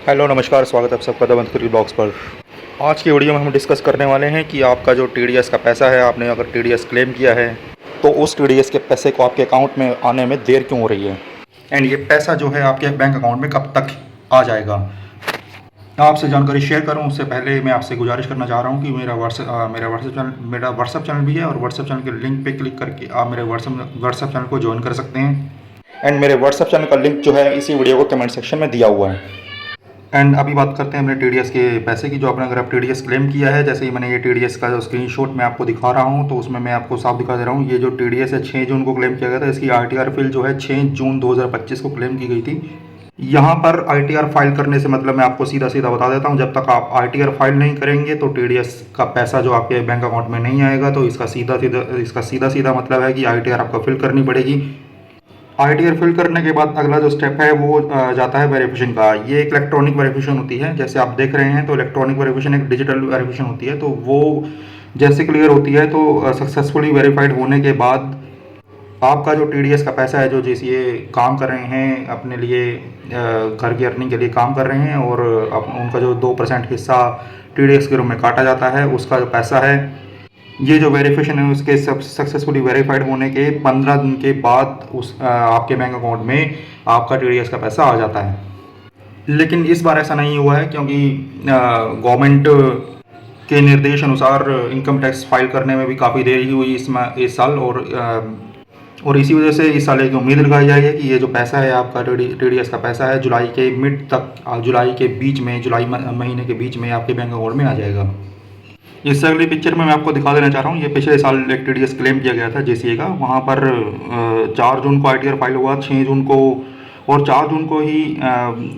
Hello नमस्कार, स्वागत है आप सबका दमन करी ब्लॉग्स पर। आज की वीडियो में हम डिस्कस करने वाले हैं कि आपका जो टीडीएस का पैसा है, आपने अगर टीडीएस क्लेम किया है तो उस टीडीएस के पैसे को आपके अकाउंट में आने में देर क्यों हो रही है एंड ये पैसा जो है आपके बैंक अकाउंट में कब तक आ जाएगा। आपसे जानकारी शेयर करूं उससे पहले मैं आपसे गुजारिश करना चाह रहा हूं कि मेरा व्हाट्सएप चैनल भी है और व्हाट्सएप चैनल के लिंक पे क्लिक करके आप मेरे व्हाट्सएप चैनल को ज्वाइन कर सकते हैं। एंड मेरे व्हाट्सएप चैनल का लिंक जो है इसी वीडियो को कमेंट सेक्शन में दिया हुआ है। एंड अभी बात करते हैं अपने टीडीएस के पैसे की। जो आपने अगर आप टीडीएस क्लेम किया है, जैसे ही मैंने ये टीडीएस का जो स्क्रीनशॉट मैं आपको दिखा रहा हूँ तो उसमें मैं आपको साफ दिखा दे रहा हूँ। ये जो टीडीएस है 6 जून को क्लेम किया गया था। इसकी आईटीआर फिल जो है 6 जून 2025 को क्लेम की गई थी। यहाँ पर आईटीआर फाइल करने से मतलब मैं आपको सीधा सीधा बता देता हूँ, जब तक आप आईटीआर फाइल नहीं करेंगे तो टीडीएस का पैसा जो आपके बैंक अकाउंट में नहीं आएगा। तो इसका सीधा सीधा मतलब है कि आईटीआर आपको फिल करनी पड़ेगी। आईटीआर फिल करने के बाद अगला जो स्टेप है वो जाता है वेरिफिकेशन का। ये एक इलेक्ट्रॉनिक वेरिफिकेशन होती है, जैसे आप देख रहे हैं। तो इलेक्ट्रॉनिक वेरिफिकेशन एक डिजिटल वेरिफिकेशन होती है। तो वो जैसे क्लियर होती है तो सक्सेसफुली वेरीफाइड होने के बाद आपका जो टीडीएस का पैसा है, जो जैसे ये काम कर रहे हैं अपने लिए, घर की अर्निंग के लिए काम कर रहे हैं और उनका जो 2% हिस्सा टीडीएस के रूप में काटा जाता है, उसका जो पैसा है, ये जो वेरिफिकेशन है उसके सक्सेसफुली वेरीफाइड होने के 15 दिन के बाद आपके बैंक अकाउंट में आपका टीडीएस का पैसा आ जाता है। लेकिन इस बार ऐसा नहीं हुआ है, क्योंकि गवर्नमेंट के निर्देश अनुसार इनकम टैक्स फाइल करने में भी काफ़ी देरी हुई इस साल। और इसी वजह से इस साल की उम्मीद लगाई जा रही है कि ये जो पैसा है आपका टीडीएस का पैसा है, जुलाई के मिड तक, जुलाई महीने के बीच में आपके बैंक अकाउंट में आ जाएगा। इस अगली पिक्चर में मैं आपको दिखा देना चाह रहा हूँ। ये पिछले साल एक टीडीएस क्लेम किया गया था जेसीए का। वहाँ पर 4 जून को आईटीआर फाइल हुआ, 6 जून को और 4 जून को ही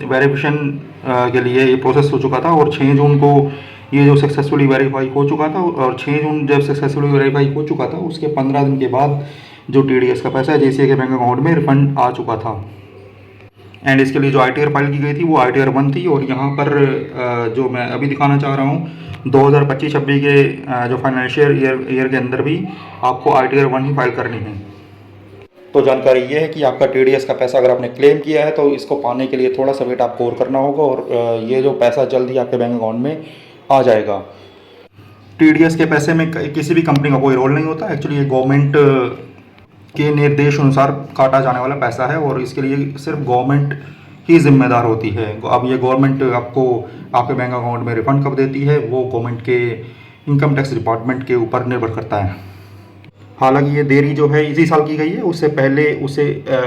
वेरिफिकेशन के लिए ये प्रोसेस हो चुका था। और 6 जून को ये जो सक्सेसफुली वेरीफाई हो चुका था। और 6 जून जब सक्सेसफुली वेरीफाई हो चुका था, उसके 15 दिन के बाद जो टीडीएस का पैसा है जेसीए के बैंक अकाउंट में रिफंड आ चुका था। एंड इसके लिए जो आईटीआर फाइल की गई थी वो आईटीआर 1 थी। और यहाँ पर जो मैं अभी दिखाना चाह रहा हूँ, 2025-26 के जो फाइनेंशियल ईयर के अंदर भी आपको आईटीआर 1 ही फाइल करनी है। तो जानकारी ये है कि आपका टीडीएस का पैसा अगर आपने क्लेम किया है तो इसको पाने के लिए थोड़ा सा वेट आपको और करना होगा और ये जो पैसा जल्द ही आपके बैंक अकाउंट में आ जाएगा। टीडीएस के पैसे में किसी भी कंपनी का कोई रोल नहीं होता। एक्चुअली ये गवर्नमेंट के निर्देश अनुसार काटा जाने वाला पैसा है और इसके लिए सिर्फ गवर्नमेंट ही जिम्मेदार होती है। अब ये गवर्नमेंट आपको आपके बैंक अकाउंट में रिफंड कब देती है वो गवर्नमेंट के इनकम टैक्स डिपार्टमेंट के ऊपर निर्भर करता है। हालांकि ये देरी जो है इसी साल की गई है। उससे पहले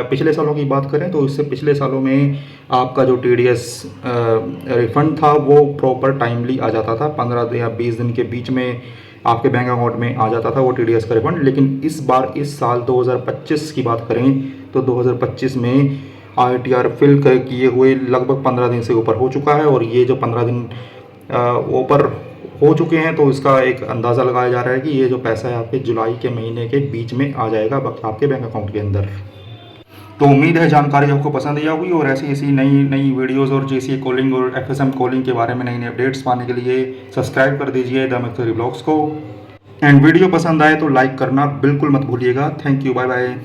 पिछले सालों की बात करें तो उससे पिछले सालों में आपका जो टीडीएस रिफंड था वो प्रॉपर टाइमली आ जाता था। 15 या 20 दिन के बीच में आपके बैंक अकाउंट में आ जाता था वो टीडीएस का रिफंड। लेकिन इस साल 2025 की बात करें तो 2025 में आईटीआर फिल किए हुए लगभग 15 दिन से ऊपर हो चुका है। और ये जो 15 दिन ऊपर हो चुके हैं तो इसका एक अंदाज़ा लगाया जा रहा है कि ये जो पैसा है आपके जुलाई के महीने के बीच में आ जाएगा आपके बैंक अकाउंट के अंदर। तो उम्मीद है जानकारी आपको पसंद आई होगी और ऐसी नई वीडियोस और जेसीए कॉलिंग और एफएसएम कॉलिंग के बारे में नई अपडेट्स पाने के लिए सब्सक्राइब कर दीजिए द मिक्सरी ब्लॉग्स को। एंड वीडियो पसंद आए तो लाइक करना बिल्कुल मत भूलिएगा। Thank you, bye bye.